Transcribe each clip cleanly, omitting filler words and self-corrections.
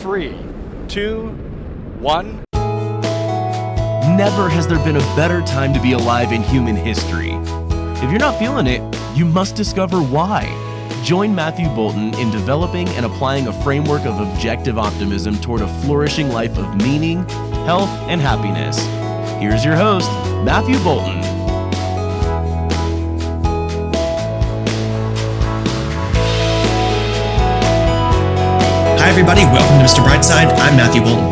3, 2, 1. Never has there been a better time to be alive in human history. If you're not feeling it, you must discover why. Join Matthew Bolton in developing and applying a framework of objective optimism toward a flourishing life of meaning, health, and happiness. Here's your host, Matthew Bolton. Hi everybody, welcome to Mr. Brightside. I'm Matthew Bolton.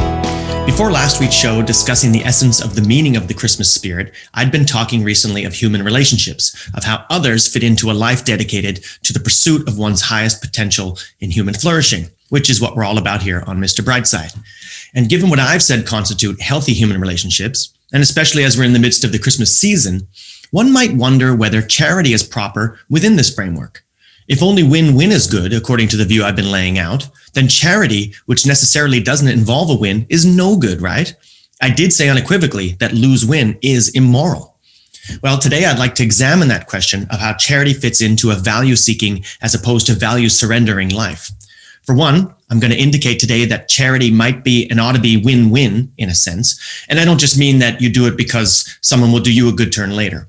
Before last week's show discussing the essence of the meaning of the Christmas spirit, I'd been talking recently of human relationships, of how others fit into a life dedicated to the pursuit of one's highest potential in human flourishing, which is what we're all about here on Mr. Brightside. And given what I've said constitute healthy human relationships, and especially as we're in the midst of the Christmas season, one might wonder whether charity is proper within this framework. If only win-win is good, according to the view I've been laying out, then charity, which necessarily doesn't involve a win, is no good, right? I did say unequivocally that lose-win is immoral. Well, today I'd like to examine that question of how charity fits into a value-seeking as opposed to value-surrendering life. For one, I'm going to indicate today that charity might be and ought to be win-win in a sense, and I don't just mean that you do it because someone will do you a good turn later.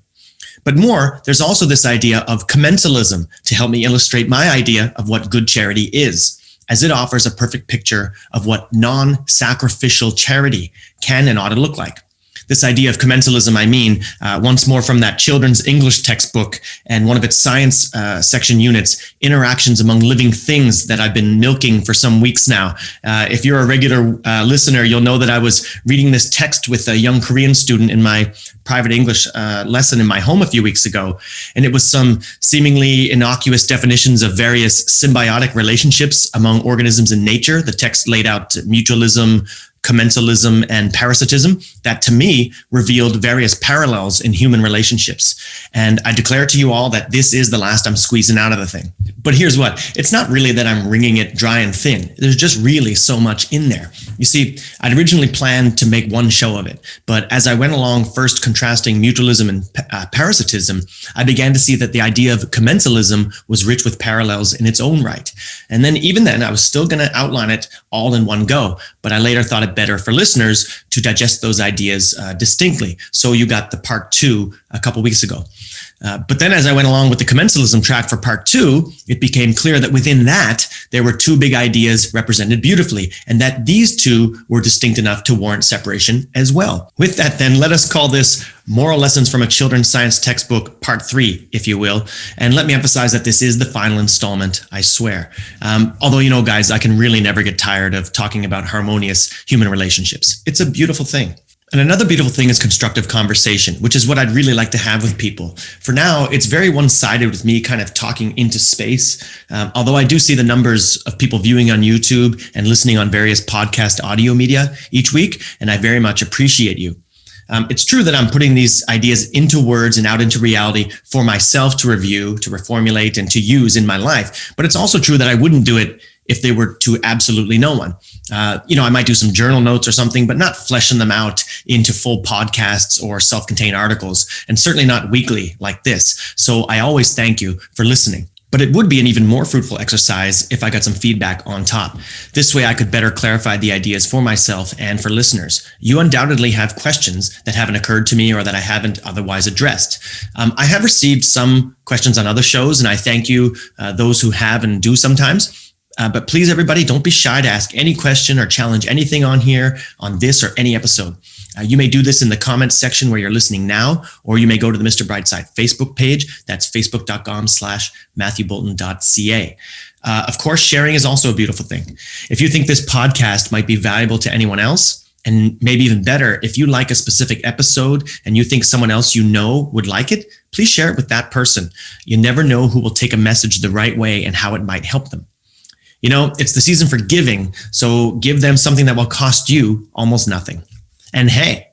But more, there's also this idea of commensalism to help me illustrate my idea of what good charity is, as it offers a perfect picture of what non-sacrificial charity can and ought to look like. This idea of commensalism, I mean, once more from that children's English textbook and one of its science section units, interactions among living things that I've been milking for some weeks now. If you're a regular listener, you'll know that I was reading this text with a young Korean student in my private English lesson in my home a few weeks ago. And it was some seemingly innocuous definitions of various symbiotic relationships among organisms in nature. The text laid out mutualism, commensalism, and parasitism that to me revealed various parallels in human relationships. And I declare to you all that this is the last I'm squeezing out of the thing. But here's what, it's not really that I'm wringing it dry and thin. There's just really so much in there. You see, I'd originally planned to make one show of it, but as I went along first contrasting mutualism and parasitism, I began to see that the idea of commensalism was rich with parallels in its own right. And then even then, I was still going to outline it all in one go, but I later thought it better for listeners to digest those ideas distinctly. So you got the part 2 a couple weeks ago. But then as I went along with the commensalism track for part 2, it became clear that within that, there were 2 big ideas represented beautifully, and that these 2 were distinct enough to warrant separation as well. With that then, let us call this Moral Lessons from a Children's Science Textbook, part 3, if you will. And let me emphasize that this is the final installment, I swear. Although, you know, guys, I can really never get tired of talking about harmonious human relationships. It's a beautiful thing. And another beautiful thing is constructive conversation, which is what I'd really like to have with people. For now, it's very one-sided with me kind of talking into space. Although I do see the numbers of people viewing on YouTube and listening on various podcast audio media each week, and I very much appreciate you. It's true that I'm putting these ideas into words and out into reality for myself to review, to reformulate, and to use in my life. But it's also true that I wouldn't do it if they were to absolutely no one. I might do some journal notes or something, but not fleshing them out into full podcasts or self-contained articles, and certainly not weekly like this. So I always thank you for listening. But it would be an even more fruitful exercise if I got some feedback on top. This way I could better clarify the ideas for myself and for listeners. You undoubtedly have questions that haven't occurred to me or that I haven't otherwise addressed. I have received some questions on other shows, and I thank you, those who have and do sometimes. But please, everybody, don't be shy to ask any question or challenge anything on here, on this or any episode. You may do this in the comments section where you're listening now, or you may go to the Mr. Brightside Facebook page. That's facebook.com/MatthewBolton.ca. Of course, sharing is also a beautiful thing. If you think this podcast might be valuable to anyone else, and maybe even better, if you like a specific episode and you think someone else you know would like it, please share it with that person. You never know who will take a message the right way and how it might help them. You know, it's the season for giving, so give them something that will cost you almost nothing. And hey,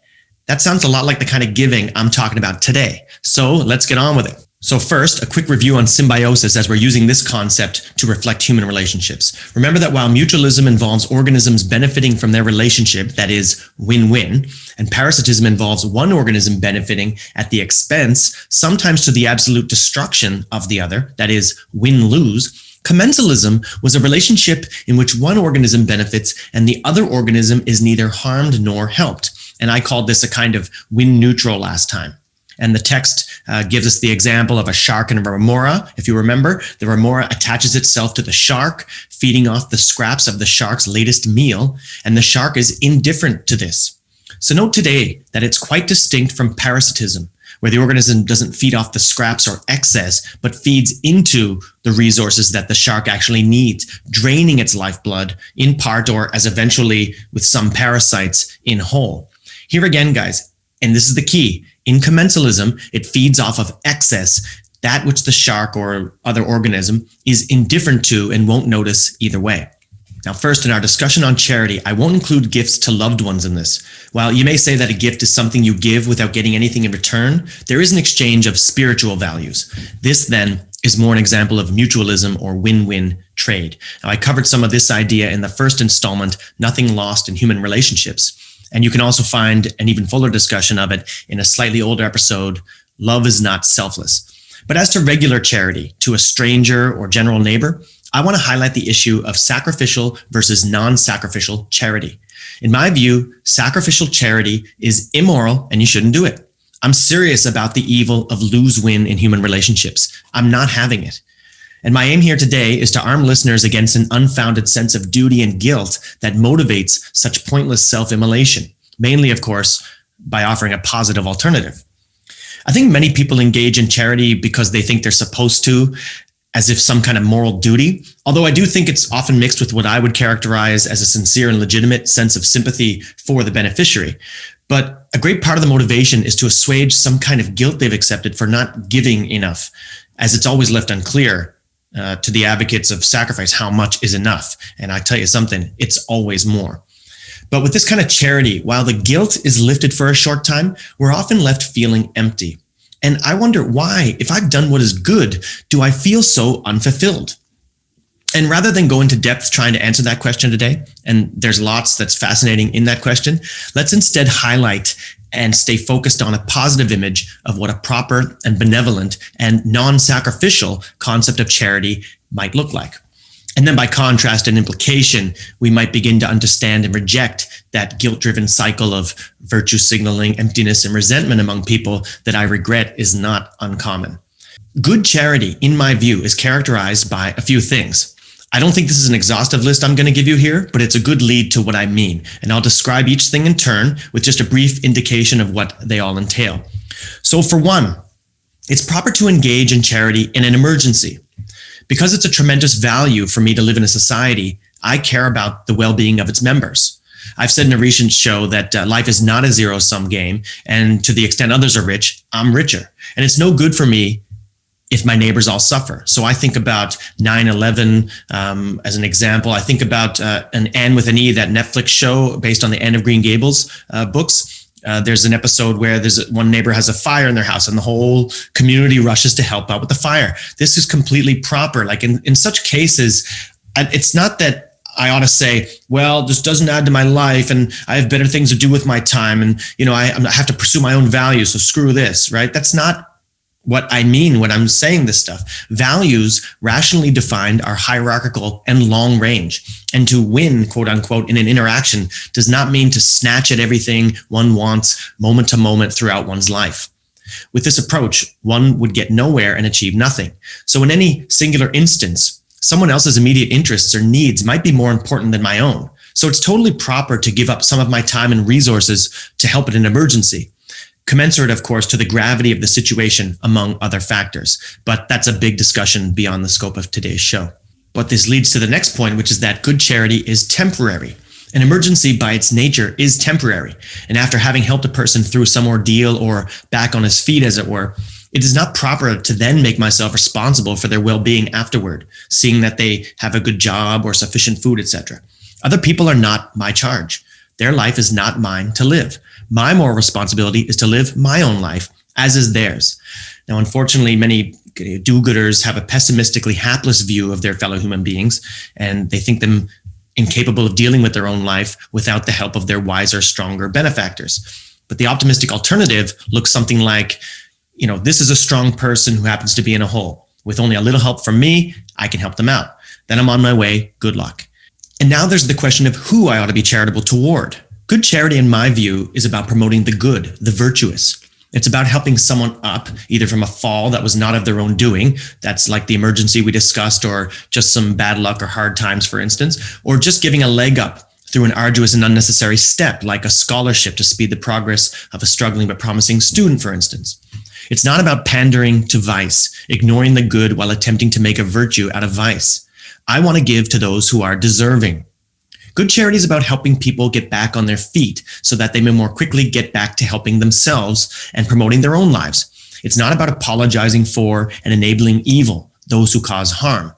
that sounds a lot like the kind of giving I'm talking about today. So let's get on with it. So first, a quick review on symbiosis as we're using this concept to reflect human relationships. Remember that while mutualism involves organisms benefiting from their relationship, that is win-win, and parasitism involves one organism benefiting at the expense, sometimes to the absolute destruction of the other, that is win-lose, Commensalism was a relationship in which one organism benefits and the other organism is neither harmed nor helped. And I called this a kind of win neutral last time. And the text gives us the example of a shark and a remora. If you remember, the remora attaches itself to the shark, feeding off the scraps of the shark's latest meal, and the shark is indifferent to this. So note today that it's quite distinct from parasitism, where the organism doesn't feed off the scraps or excess, but feeds into the resources that the shark actually needs, draining its lifeblood in part or, as eventually with some parasites, in whole. Here again, guys, and this is the key, in commensalism, it feeds off of excess, that which the shark or other organism is indifferent to and won't notice either way. Now, first, in our discussion on charity, I won't include gifts to loved ones in this. While you may say that a gift is something you give without getting anything in return, there is an exchange of spiritual values. This, then, is more an example of mutualism or win-win trade. Now, I covered some of this idea in the first installment, Nothing Lost in Human Relationships. And you can also find an even fuller discussion of it in a slightly older episode, Love is Not Selfless. But as to regular charity to a stranger or general neighbor, I want to highlight the issue of sacrificial versus non-sacrificial charity. In my view, sacrificial charity is immoral and you shouldn't do it. I'm serious about the evil of lose-win in human relationships. I'm not having it. And my aim here today is to arm listeners against an unfounded sense of duty and guilt that motivates such pointless self-immolation, mainly, of course, by offering a positive alternative. I think many people engage in charity because they think they're supposed to, as if some kind of moral duty, although I do think it's often mixed with what I would characterize as a sincere and legitimate sense of sympathy for the beneficiary. But a great part of the motivation is to assuage some kind of guilt they've accepted for not giving enough, as it's always left unclear to the advocates of sacrifice how much is enough. And I tell you something, it's always more. But with this kind of charity, while the guilt is lifted for a short time, we're often left feeling empty. And I wonder why, if I've done what is good, do I feel so unfulfilled? And rather than go into depth trying to answer that question today, and there's lots that's fascinating in that question, let's instead highlight and stay focused on a positive image of what a proper and benevolent and non-sacrificial concept of charity might look like. And then by contrast and implication, we might begin to understand and reject that guilt-driven cycle of virtue signaling, emptiness, and resentment among people that I regret is not uncommon. Good charity, in my view, is characterized by a few things. I don't think this is an exhaustive list I'm going to give you here, but it's a good lead to what I mean. And I'll describe each thing in turn with just a brief indication of what they all entail. So for one, it's proper to engage in charity in an emergency. Because it's a tremendous value for me to live in a society, I care about the well-being of its members. I've said in a recent show that life is not a zero-sum game, and to the extent others are rich, I'm richer. And it's no good for me if my neighbors all suffer. So I think about 9/11 as an example. I think about an Anne with an E, that Netflix show based on the Anne of Green Gables books. There's an episode where one neighbor has a fire in their house and the whole community rushes to help out with the fire. This is completely proper. Like in such cases, it's not that I ought to say, well, this doesn't add to my life and I have better things to do with my time. And, I have to pursue my own values. So screw this, right? That's not what I mean when I'm saying this stuff. Values, rationally defined, are hierarchical and long range. And to win, quote unquote, in an interaction does not mean to snatch at everything one wants moment to moment throughout one's life. With this approach, one would get nowhere and achieve nothing. So in any singular instance, someone else's immediate interests or needs might be more important than my own. So it's totally proper to give up some of my time and resources to help in an emergency. Commensurate, of course, to the gravity of the situation, among other factors. But that's a big discussion beyond the scope of today's show. But this leads to the next point, which is that good charity is temporary. An emergency, by its nature, is temporary. And after having helped a person through some ordeal or back on his feet, as it were, it is not proper to then make myself responsible for their well-being afterward, seeing that they have a good job or sufficient food, etc. Other people are not my charge. Their life is not mine to live. My moral responsibility is to live my own life, as is theirs. Now, unfortunately, many do-gooders have a pessimistically hapless view of their fellow human beings, and they think them incapable of dealing with their own life without the help of their wiser, stronger benefactors. But the optimistic alternative looks something like, this is a strong person who happens to be in a hole. With only a little help from me, I can help them out. Then I'm on my way. Good luck. And now there's the question of who I ought to be charitable toward. Good charity, in my view, is about promoting the good, the virtuous. It's about helping someone up, either from a fall that was not of their own doing, that's like the emergency we discussed, or just some bad luck or hard times, for instance, or just giving a leg up through an arduous and unnecessary step, like a scholarship to speed the progress of a struggling but promising student, for instance. It's not about pandering to vice, ignoring the good while attempting to make a virtue out of vice. I want to give to those who are deserving. Good charity is about helping people get back on their feet so that they may more quickly get back to helping themselves and promoting their own lives. It's not about apologizing for and enabling evil, those who cause harm.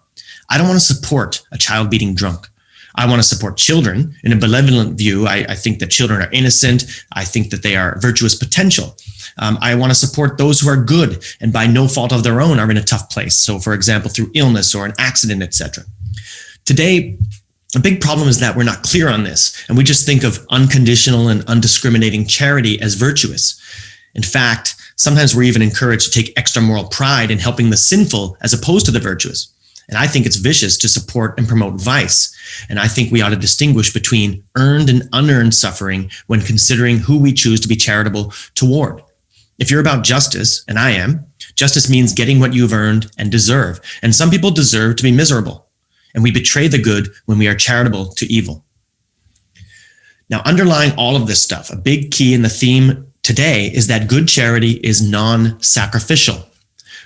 I don't want to support a child beating drunk. I want to support children. In a benevolent view, I think that children are innocent. I think that they are virtuous potential. I want to support those who are good and by no fault of their own are in a tough place. So, for example, through illness or an accident, etc. Today, a big problem is that we're not clear on this, and we just think of unconditional and undiscriminating charity as virtuous. In fact, sometimes we're even encouraged to take extra moral pride in helping the sinful as opposed to the virtuous. And I think it's vicious to support and promote vice. And I think we ought to distinguish between earned and unearned suffering when considering who we choose to be charitable toward. If you're about justice, and I am, justice means getting what you've earned and deserve. And some people deserve to be miserable. And we betray the good when we are charitable to evil. Now, underlying all of this stuff, a big key in the theme today is that good charity is non-sacrificial.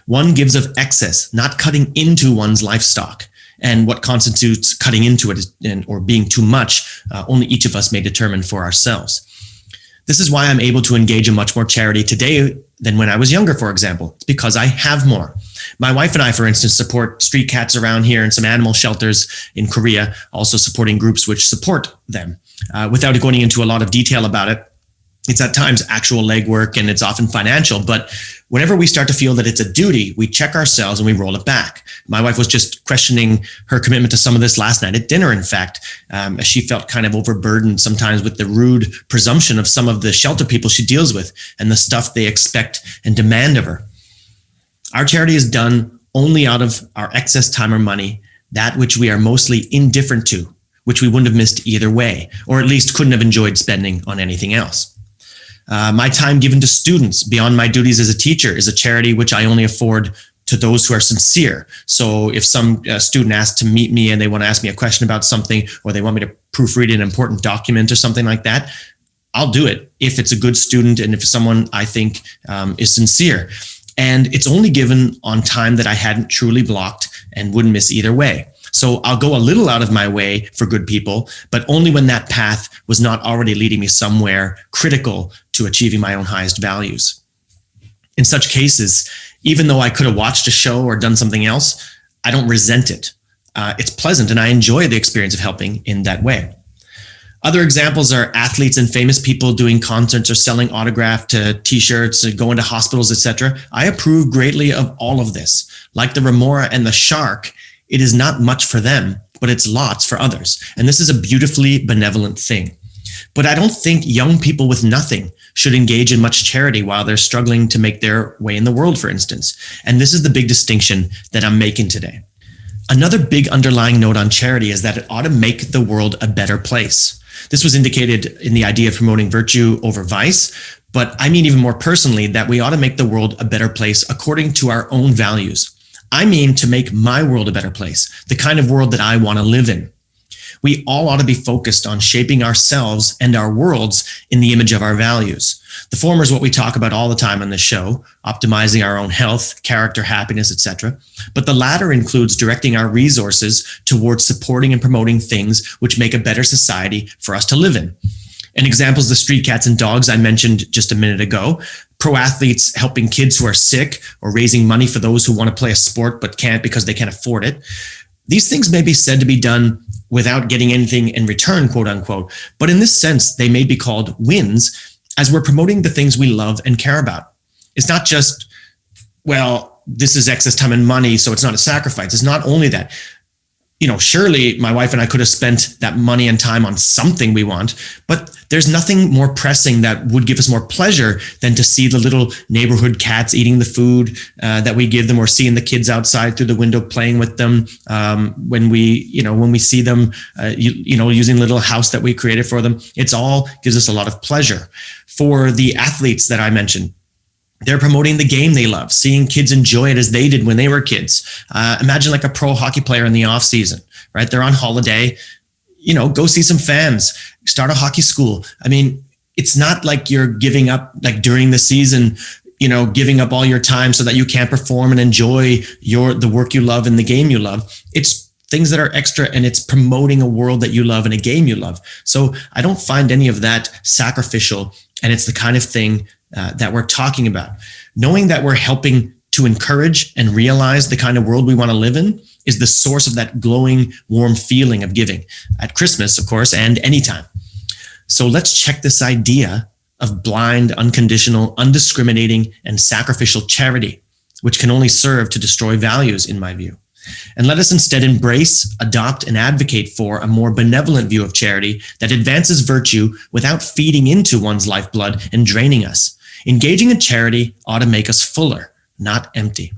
One gives of excess, not cutting into one's livestock. And what constitutes cutting into it or being too much, only each of us may determine for ourselves. This is why I'm able to engage in much more charity today than when I was younger, for example. It's because I have more. My wife and I, for instance, support street cats around here and some animal shelters in Korea, also supporting groups which support them. Without going into a lot of detail about it, it's at times actual legwork and it's often financial, but whenever we start to feel that it's a duty, we check ourselves and we roll it back. My wife was just questioning her commitment to some of this last night at dinner, in fact, as she felt kind of overburdened sometimes with the rude presumption of some of the shelter people she deals with and the stuff they expect and demand of her. Our charity is done only out of our excess time or money, that which we are mostly indifferent to, which we wouldn't have missed either way, or at least couldn't have enjoyed spending on anything else. My time given to students beyond my duties as a teacher is a charity which I only afford to those who are sincere. So if some student asks to meet me and they want to ask me a question about something, or they want me to proofread an important document or something like that, I'll do it if it's a good student and if someone I think is sincere. And it's only given on time that I hadn't truly blocked and wouldn't miss either way. So I'll go a little out of my way for good people, but only when that path was not already leading me somewhere critical to achieving my own highest values. In such cases, even though I could have watched a show or done something else, I don't resent it. It's pleasant and I enjoy the experience of helping in that way. Other examples are athletes and famous people doing concerts or selling autographed t-shirts, going to hospitals, etc. I approve greatly of all of this. Like the remora and the shark, it is not much for them, but it's lots for others. And this is a beautifully benevolent thing. But I don't think young people with nothing should engage in much charity while they're struggling to make their way in the world, for instance. And this is the big distinction that I'm making today. Another big underlying note on charity is that it ought to make the world a better place. This was indicated in the idea of promoting virtue over vice, but I mean even more personally that we ought to make the world a better place according to our own values. I mean to make my world a better place, the kind of world that I want to live in. We all ought to be focused on shaping ourselves and our worlds in the image of our values. The former is what we talk about all the time on this show, optimizing our own health, character, happiness, etc. But the latter includes directing our resources towards supporting and promoting things which make a better society for us to live in. An example is the street cats and dogs I mentioned just a minute ago. Pro athletes helping kids who are sick or raising money for those who want to play a sport but can't because they can't afford it. These things may be said to be done without getting anything in return, quote unquote. But in this sense, they may be called wins as we're promoting the things we love and care about. It's not just, well, this is excess time and money, so it's not a sacrifice. It's not only that. surely my wife and I could have spent that money and time on something we want, but there's nothing more pressing that would give us more pleasure than to see the little neighborhood cats eating the food that we give them, or seeing the kids outside through the window playing with them. When we see them, using the little house that we created for them, it's all gives us a lot of pleasure. For the athletes that I mentioned, they're promoting the game they love, seeing kids enjoy it as they did when they were kids. Imagine like a pro hockey player in the off season, right? They're on holiday, go see some fans, start a hockey school. I mean, it's not like you're giving up, like during the season, giving up all your time so that you can't perform and enjoy the work you love and the game you love. It's things that are extra, and it's promoting a world that you love and a game you love. So I don't find any of that sacrificial, and it's the kind of thing that we're talking about. Knowing that we're helping to encourage and realize the kind of world we want to live in is the source of that glowing, warm feeling of giving at Christmas, of course, and anytime. So let's check this idea of blind, unconditional, undiscriminating, and sacrificial charity, which can only serve to destroy values, in my view. And let us instead embrace, adopt, and advocate for a more benevolent view of charity that advances virtue without feeding into one's lifeblood and draining us. Engaging in charity ought to make us fuller, not empty.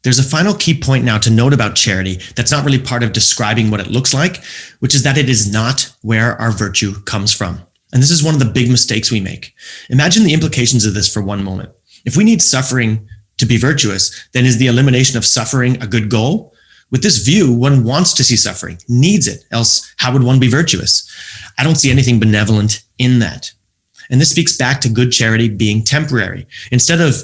There's a final key point now to note about charity that's not really part of describing what it looks like, which is that it is not where our virtue comes from. And this is one of the big mistakes we make. Imagine the implications of this for one moment. If we need suffering to be virtuous, then is the elimination of suffering a good goal? With this view, one wants to see suffering, needs it, else how would one be virtuous? I don't see anything benevolent in that. And this speaks back to good charity being temporary. Instead of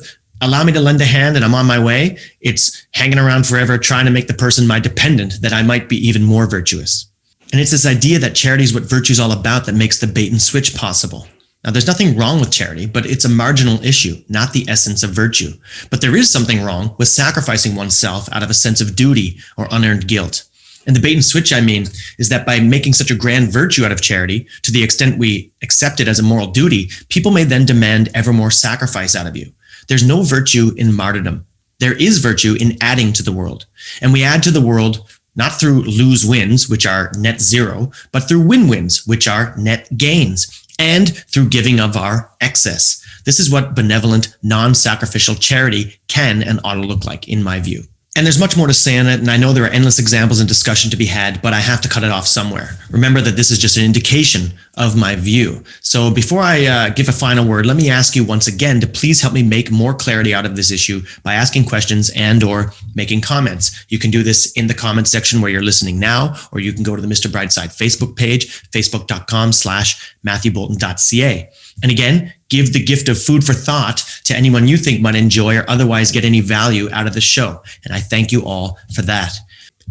allow me to lend a hand and I'm on my way, it's hanging around forever trying to make the person my dependent that I might be even more virtuous. And it's this idea that charity is what virtue is all about that makes the bait and switch possible. Now, there's nothing wrong with charity, but it's a marginal issue, not the essence of virtue. But there is something wrong with sacrificing oneself out of a sense of duty or unearned guilt. And the bait and switch, I mean, is that by making such a grand virtue out of charity, to the extent we accept it as a moral duty, people may then demand ever more sacrifice out of you. There's no virtue in martyrdom. There is virtue in adding to the world. And we add to the world not through lose-wins, which are net zero, but through win-wins, which are net gains, and through giving of our excess. This is what benevolent, non-sacrificial charity can and ought to look like, in my view. And there's much more to say on it, and I know there are endless examples and discussion to be had, but I have to cut it off somewhere. Remember that this is just an indication of my view. So before I give a final word, let me ask you once again to please help me make more clarity out of this issue by asking questions and or making comments. You can do this in the comments section where you're listening now, or you can go to the Mr. Brightside Facebook page, facebook.com/MatthewBolton.ca. And again, give the gift of food for thought to anyone you think might enjoy or otherwise get any value out of the show. And I thank you all for that.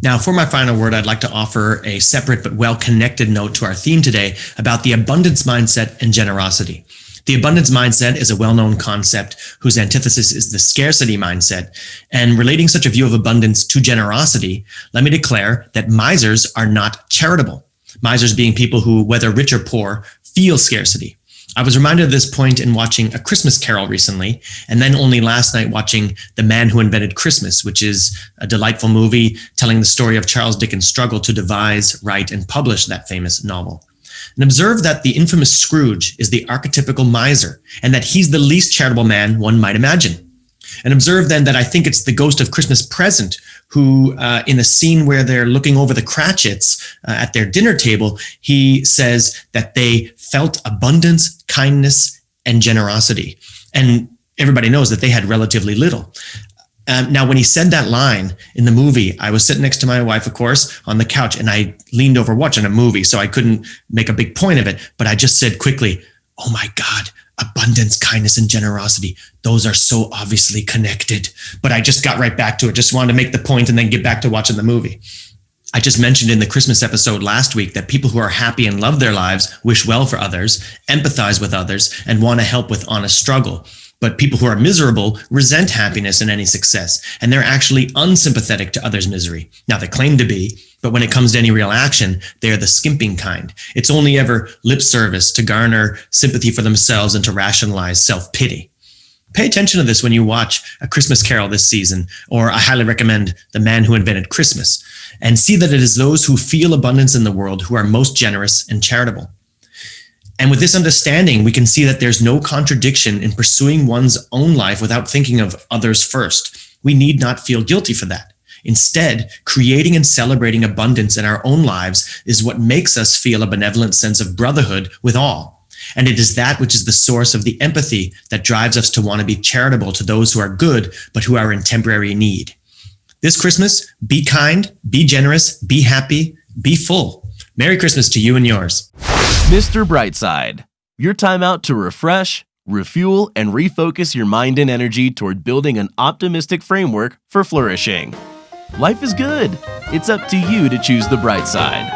Now, for my final word, I'd like to offer a separate but well-connected note to our theme today about the abundance mindset and generosity. The abundance mindset is a well-known concept whose antithesis is the scarcity mindset. And relating such a view of abundance to generosity, let me declare that misers are not charitable. Misers being people who, whether rich or poor, feel scarcity. I was reminded of this point in watching A Christmas Carol recently, and then only last night watching The Man Who Invented Christmas, which is a delightful movie telling the story of Charles Dickens' struggle to devise, write, and publish that famous novel. And observe that the infamous Scrooge is the archetypical miser, and that he's the least charitable man one might imagine. And observe then that I think it's the ghost of Christmas Present who, in a scene where they're looking over the Cratchits at their dinner table, he says that they felt abundance, kindness, and generosity. And everybody knows that they had relatively little. Now, when he said that line in the movie, I was sitting next to my wife, of course, on the couch, and I leaned over watching a movie, so I couldn't make a big point of it. But I just said quickly, "Oh my God, abundance, kindness, and generosity. Those are so obviously connected." But I just got right back to it. Just wanted to make the point and then get back to watching the movie. I just mentioned in the Christmas episode last week that people who are happy and love their lives wish well for others, empathize with others, and want to help with honest struggle. But people who are miserable resent happiness and any success, and they're actually unsympathetic to others' misery. Now, they claim to be, but when it comes to any real action, they're the skimping kind. It's only ever lip service to garner sympathy for themselves and to rationalize self-pity. Pay attention to this when you watch A Christmas Carol this season, or I highly recommend The Man Who Invented Christmas, and see that it is those who feel abundance in the world who are most generous and charitable. And with this understanding, we can see that there's no contradiction in pursuing one's own life without thinking of others first. We need not feel guilty for that. Instead, creating and celebrating abundance in our own lives is what makes us feel a benevolent sense of brotherhood with all. And it is that which is the source of the empathy that drives us to want to be charitable to those who are good, but who are in temporary need. This Christmas, be kind, be generous, be happy, be full. Merry Christmas to you and yours. Mr. Brightside, your time out to refresh, refuel, and refocus your mind and energy toward building an optimistic framework for flourishing. Life is good. It's up to you to choose the bright side.